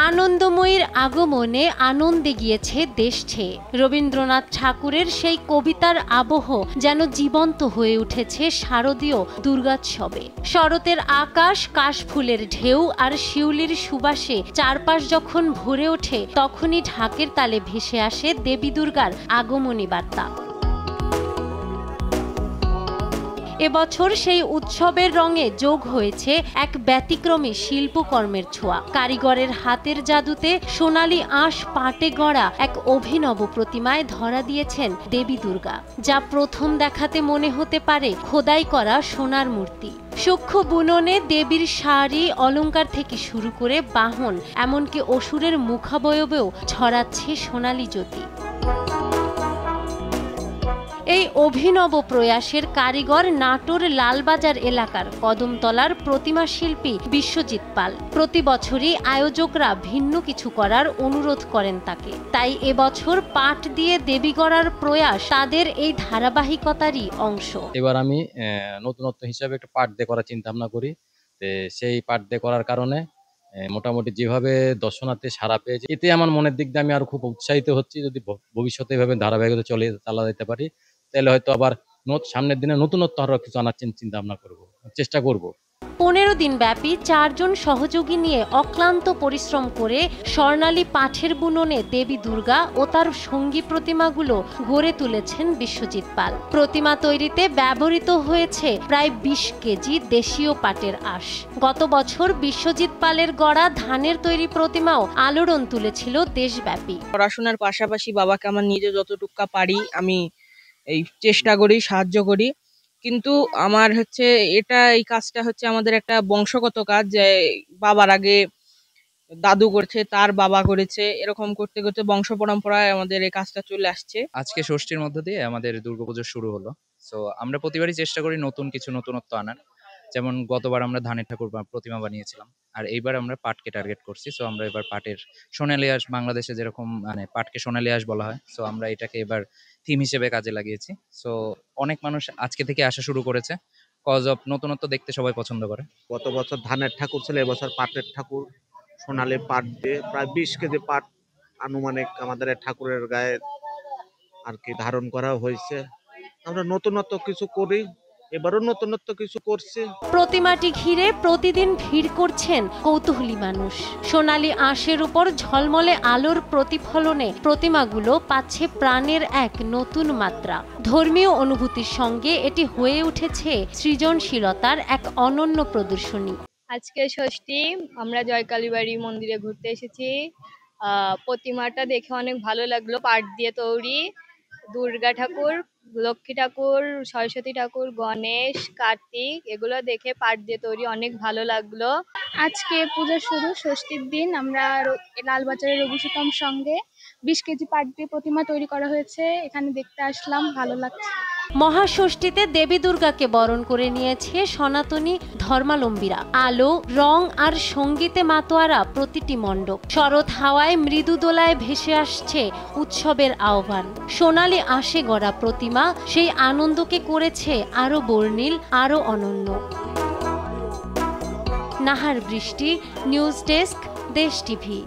আনন্দময়ীর আগমনে আনন্দে গিয়েছে দেশ ছেয়ে। রবীন্দ্রনাথ ঠাকুরের সেই কবিতার আবহ যেন জীবন্ত হয়ে উঠেছে শারদীয় দুর্গোৎসবে। শরতের আকাশ কাশফুলের ঢেউ আর শিউলির সুবাসে চারপাশ যখন ভরে ওঠে, তখনই ঢাকের তালে ভেসে আসে দেবী দুর্গার আগমনী বার্তা। এবছর সেই উৎসবের রঙে যোগ হয়েছে এক ব্যতিক্রমী শিল্পকর্মের ছোঁয়া। কারিগরের হাতের জাদুতে সোনালী আঁশ পাটে গড়া এক অভিনব প্রতিমায় ধরা দিয়েছেন দেবী দুর্গা, যা প্রথম দেখাতে মনে হতে পারে খোদাই করা সোনার মূর্তি। সূক্ষ্ম বুননে দেবীর শাড়ি অলংকার থেকে শুরু করে বাহন, এমনকি অসুরের মুখাবয়বেও ছড়াচ্ছে সোনালী জ্যোতি। এই অভিনব প্রয়াসের কারিগর নাটোর লালবাজার এলাকার কদমতলার প্রতিমা শিল্পী বিশ্বজিৎ পাল। প্রতি বছরই আয়োজকরা ভিন্ন কিছু করার অনুরোধ করেন তাকে, তাই এবছর পাট দিয়ে দেবী গড়ার প্রয়াস তাদের এই ধারাবাহিকতারই অংশ। এবার আমি নতুনত্ব হিসাবে একটা পাট দিয়ে করার চিন্তা ভাবনা করি। সেই পাট দিয়ে করার কারণে মোটামুটি যেভাবে দর্শনার্থী সাড়া পেয়েছে, এতে আমার মনের দিক দিয়ে আমি আরো খুব উৎসাহিত হচ্ছি। যদি ভবিষ্যতে এভাবে ধারাবাহিকতা চালা যেতে পারি, তাহলে হয়তো আবার সামনের দিনে নতুনত্ব আরো কিছু আনার চিন্তা ভাবনা করবো, চেষ্টা করব। 15 দিন ব্যাপী 4 জন সহযোগী নিয়ে অক্লান্ত পরিশ্রম করে স্বর্ণালী পাঠের বুননে দেবী দুর্গা ও তার সঙ্গী প্রতিমাগুলো গড়ে তুলেছেন বিশ্বজিৎ পাল। প্রতিমা তৈরিতে ব্যবহৃত হয়েছে প্রায় 20 কেজি দেশীয় পাটের আঁশ। গত বছর বিশ্বজিৎ পালের গড়া ধানের তৈরি প্রতিমাও আলোড়ন তুলেছিল দেশব্যাপী। পড়াশোনার পাশাপাশি বাবাকে আমার নিজে যতটুকু পারি আমি এই চেষ্টা করি, সাহায্য করি। কিন্তু আমার এই কাজটা আমাদের একটা বংশগত কাজ, যে বাবার আগে দাদু করছে, তার বাবা করেছে, এরকম করতে করতে বংশ পরম্পরায় আমাদের এই কাজটা চলে আসছে। আজকে ষষ্ঠীর মধ্য দিয়ে আমাদের দুর্গাপুজো শুরু হলো। সো আমরা প্রতিবারই চেষ্টা করি নতুনত্ব আনার। যেমন গতবার আমরা ধানের ঠাকুর প্রতিমা বানিয়েছিলাম, আর এইবার আমরা পাটকে টার্গেট করছি। সো আমরা এবার পাটের সোনালী আঁশ, বাংলাদেশে যেরকম পাটকে সোনালী আঁশ বলা হয়, সো আমরা এটাকে এবার থিম হিসেবে কাজে লাগিয়েছি। সো অনেক মানুষ আজকে থেকে আসা শুরু করেছে, কজ অফ নতুনত্ব দেখতে সবাই পছন্দ করে। গত বছর ধানের ঠাকুর ছিল, এবছর পাটের ঠাকুর, সোনালী পাট দিয়ে প্রায় 20 কেজি পাট আনুমানিক আমাদের ঠাকুরের গায়ে আর কি ধারণ করা হয়েছে। আমরা নতুনত্ব কিছু করি, এবারও নতুনত্ব কিছু করছি। প্রতিমাটি ঘিরে প্রতিদিন ভিড় করছেন কৌতূহলী মানুষ। সোনালী আঁশের উপর ঝলমলে আলোর প্রতিফলনে প্রতিমাগুলো পাচ্ছে প্রাণের এক নতুন মাত্রা। ধর্মীয় অনুভূতির সঙ্গে এটি হয়ে উঠেছে সৃজনশীলতার এক অনন্য প্রদর্শনী। আজকে ষষ্ঠী, আমরা জয়কালীবাড়ি মন্দিরে ঘুরতে এসেছি। প্রতিমাটা দেখে অনেক ভালো লাগলো। পাট দিয়ে তৈরি দুর্গা ঠাকুর, লক্ষ্মী ঠাকুর, সরস্বতী ঠাকুর, গণেশ, কার্তিক, এগুলো দেখে পাট দিয়ে তৈরি অনেক ভালো লাগলো। আজকে পূজা শুরু, ষষ্ঠীর দিন। আমরা লালবাজারের রঘুসুতম সঙ্গে 20 কেজি পাট দিয়ে প্রতিমা তৈরি করা হয়েছে, এখানে দেখতে আসলাম, ভালো লাগছে। মহাষষ্ঠীতে দেবী দুর্গাকে বরণ করে নিয়েছে সনাতনী ধর্মাবলম্বীরা। আলো, রং আর সঙ্গীতে মাতোয়ারা প্রতিটি মণ্ডপ। শরৎ হাওয়ায় মৃদু দোলায় ভেসে আসছে উৎসবের আহ্বান। সোনালী আঁশে গড়া প্রতিমা সেই আনন্দকে করেছে আরো বর্ণিল, আরো অনন্য। নাহার বৃষ্টি, নিউজ ডেস্ক, দেশ টিভি।